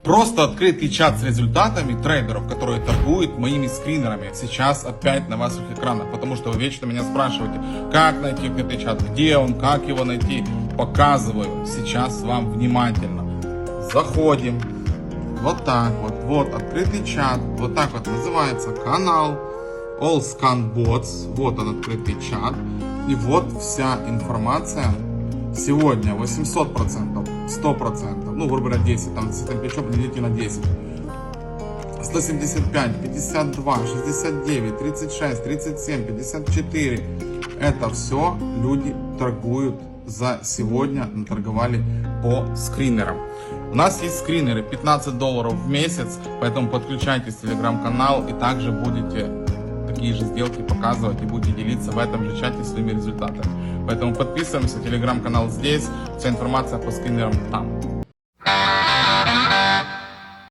Просто открытый чат с результатами трейдеров, которые торгуют моими скринерами. Сейчас опять на ваших экранах, потому что вы вечно меня спрашиваете, как найти открытый чат, где он, как его найти. Показываю сейчас вам внимательно. Заходим. Вот так вот. Вот открытый чат. Вот так вот называется канал All Scan Bots. Вот он, открытый чат. И вот вся информация. Сегодня 800%, 100%, ну, грубо говоря, 10, там, если плечо, подойдите на 10. 175, 52, 69, 36, 37, 54. Это все люди торгуют за сегодня, наторговали по скринерам. У нас есть скринеры, $15 в месяц, поэтому подключайтесь в телеграм-канал и также будете такие же сделки показывать и будете делиться в этом же чате своими результатами. Поэтому подписываемся, телеграм-канал здесь, вся информация по скринерам там.